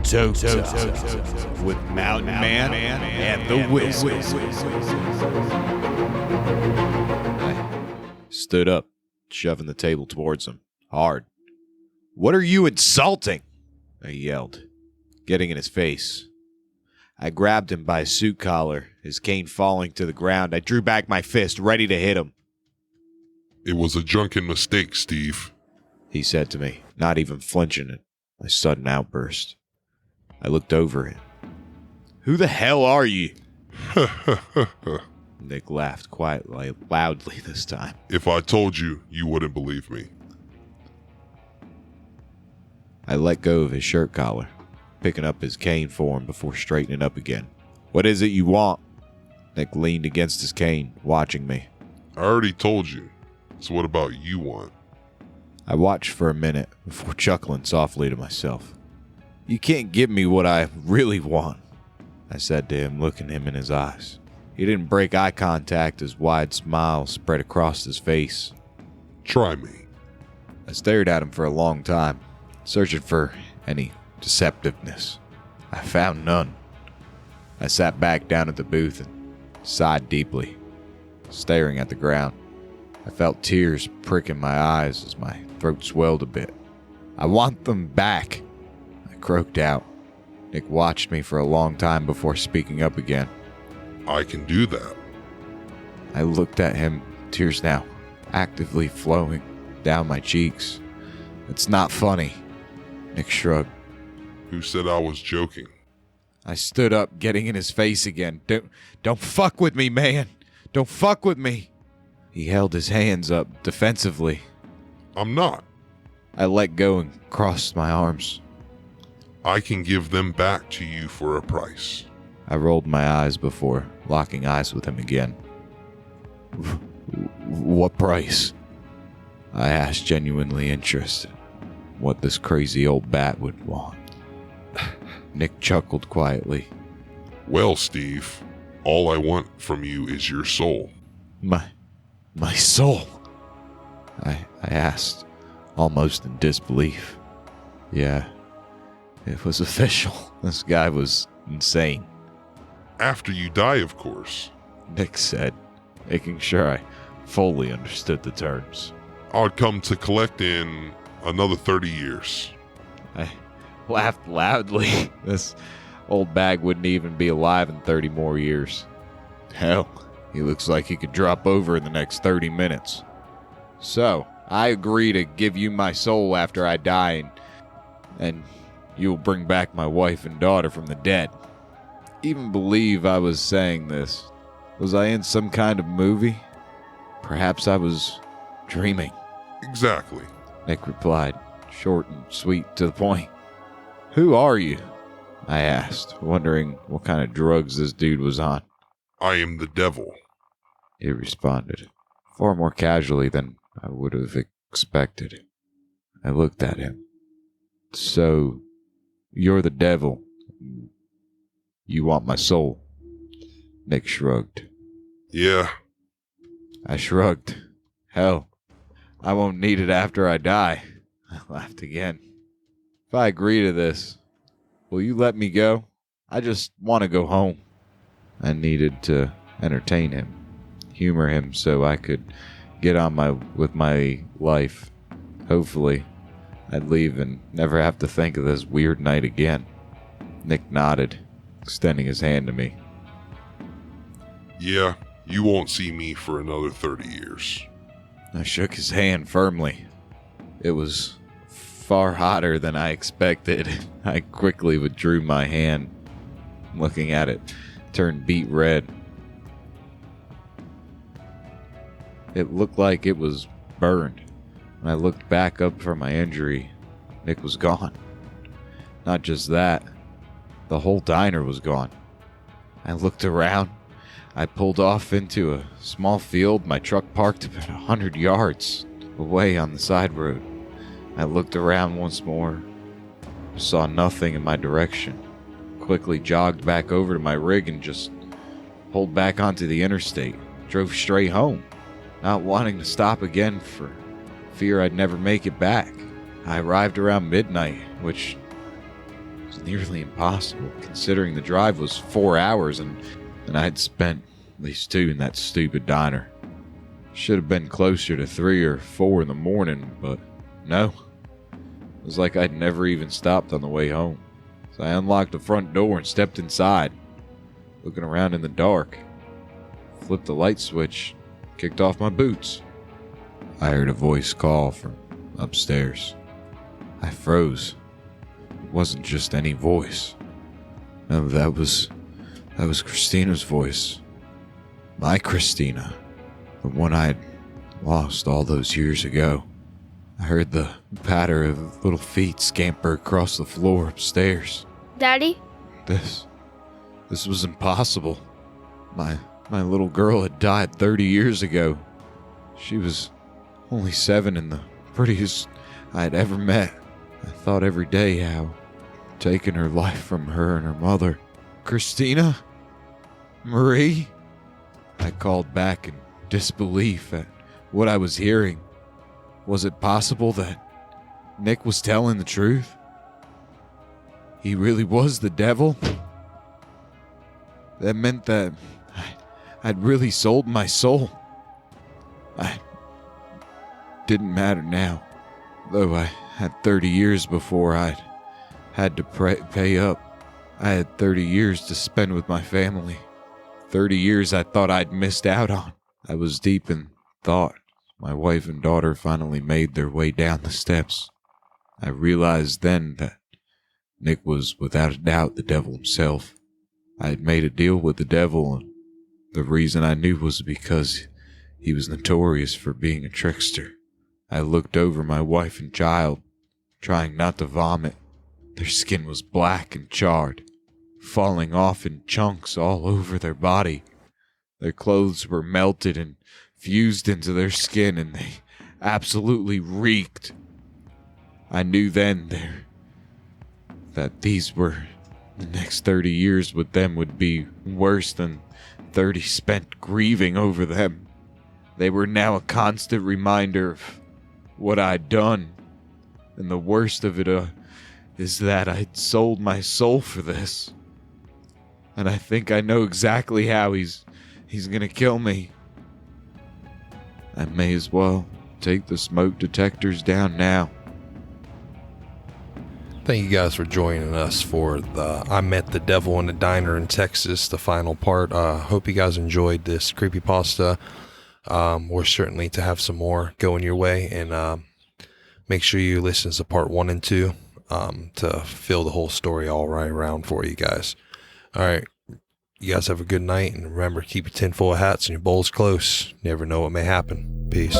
Toe with Mountain Man and the Wiz. I stood up, shoving the table towards him, hard. "What are you insulting?" I yelled, getting in his face. I grabbed him by his suit collar, his cane falling to the ground. I drew back my fist, ready to hit him. "It was a drunken mistake, Steve," he said to me, not even flinching at my sudden outburst. I looked over him. "Who the hell are you?" Nick laughed quietly, loudly this time. "If I told you, you wouldn't believe me." I let go of his shirt collar, picking up his cane for him before straightening up again. "What is it you want?" Nick leaned against his cane, watching me. "I already told you. So what about you want?" I watched for a minute before chuckling softly to myself. "You can't give me what I really want," I said to him, looking him in his eyes. He didn't break eye contact. His wide smile spread across his face. "Try me." I stared at him for a long time, searching for any deceptiveness. I found none. I sat back down at the booth and sighed deeply, staring at the ground. I felt tears pricking my eyes as my throat swelled a bit. "I want them back," I croaked out. Nick watched me for a long time before speaking up again. "I can do that." I looked at him, tears now actively flowing down my cheeks. "It's not funny," Nick shrugged. "Who said I was joking?" I stood up, getting in his face again. Don't fuck with me, man. Don't fuck with me." He held his hands up defensively. "I'm not. I let go and crossed my arms. I can give them back to you for a price." I rolled my eyes before locking eyes with him again. "What price?" I asked, genuinely interested. What this crazy old bat would want. Nick chuckled quietly. "Well, Steve, all I want from you is your soul." My soul? I asked, almost in disbelief. Yeah, it was official. This guy was insane. "After you die, of course," Nick said, making sure I fully understood the terms. "I'd come to collect in another 30 years. I laughed loudly. This old bag wouldn't even be alive in 30 more years. Hell, he looks like he could drop over in the next 30 minutes. "So, I agree to give you my soul after I die, and you'll bring back my wife and daughter from the dead." Even believe I was saying this. Was I in some kind of movie? Perhaps I was dreaming. "Exactly." Nick replied, short and sweet to the point. "Who are you?" I asked, wondering what kind of drugs this dude was on. "I am the devil." He responded, far more casually than I would have expected. I looked at him. "So, you're the devil. You want my soul?" Nick shrugged. "Yeah." I shrugged. "Hell, I won't need it after I die." I laughed again. "If I agree to this, will you let me go? I just want to go home." I needed to entertain him, humor him so I could get on with my life. Hopefully, I'd leave and never have to think of this weird night again. Nick nodded, extending his hand to me. "Yeah, you won't see me for another 30 years. I shook his hand firmly. It was far hotter than I expected. I quickly withdrew my hand. Looking at it, turned beet red. It looked like it was burned. When I looked back up from my injury, Nick was gone. Not just that, the whole diner was gone. I looked around. I pulled off into a small field, my truck parked about 100 yards away on the side road. I looked around once more, saw nothing in my direction, quickly jogged back over to my rig and just pulled back onto the interstate, drove straight home, not wanting to stop again for fear I'd never make it back. I arrived around midnight, which It was nearly impossible, considering the drive was 4 hours and I had spent at least 2 in that stupid diner. Should have been closer to 3 or 4 in the morning, but no. It was like I'd never even stopped on the way home. So I unlocked the front door and stepped inside, looking around in the dark. Flipped the light switch, kicked off my boots. I heard a voice call from upstairs. I froze. It wasn't just any voice. No, that was Christina's voice. My Christina. The one I'd lost all those years ago. I heard the patter of little feet scamper across the floor upstairs. Daddy? This was impossible. My little girl had died 30 years ago. She was only 7 and the prettiest I had ever met. I thought every day how taking her life from her and her mother. Christina? Marie? I called back in disbelief at what I was hearing. Was it possible that Nick was telling the truth? He really was the devil? That meant that I'd really sold my soul. Didn't matter now, though I had 30 years before I'd had to pay up. I had 30 years to spend with my family. 30 years I thought I'd missed out on. I was deep in thought. My wife and daughter finally made their way down the steps. I realized then that Nick was without a doubt the devil himself. I had made a deal with the devil, and the reason I knew was because he was notorious for being a trickster. I looked over my wife and child, trying not to vomit. Their skin was black and charred, falling off in chunks all over their body. Their clothes were melted and fused into their skin, and they absolutely reeked. I knew then that these were the next 30 years with them would be worse than 30 spent grieving over them. They were now a constant reminder of what I'd done, and the worst of it is that I'd sold my soul for this. And I think I know exactly how he's gonna kill me. I may as well take the smoke detectors down now. Thank you guys for joining us for the I Met the Devil in a Diner in Texas, the final part. Hope you guys enjoyed this creepypasta. We're certainly to have some more going your way, and make sure you listen to part 1 and 2 to fill the whole story all right around for you guys. All right. You guys have a good night, and remember, keep your tinfoil hats and your bowls close. Never know what may happen. Peace.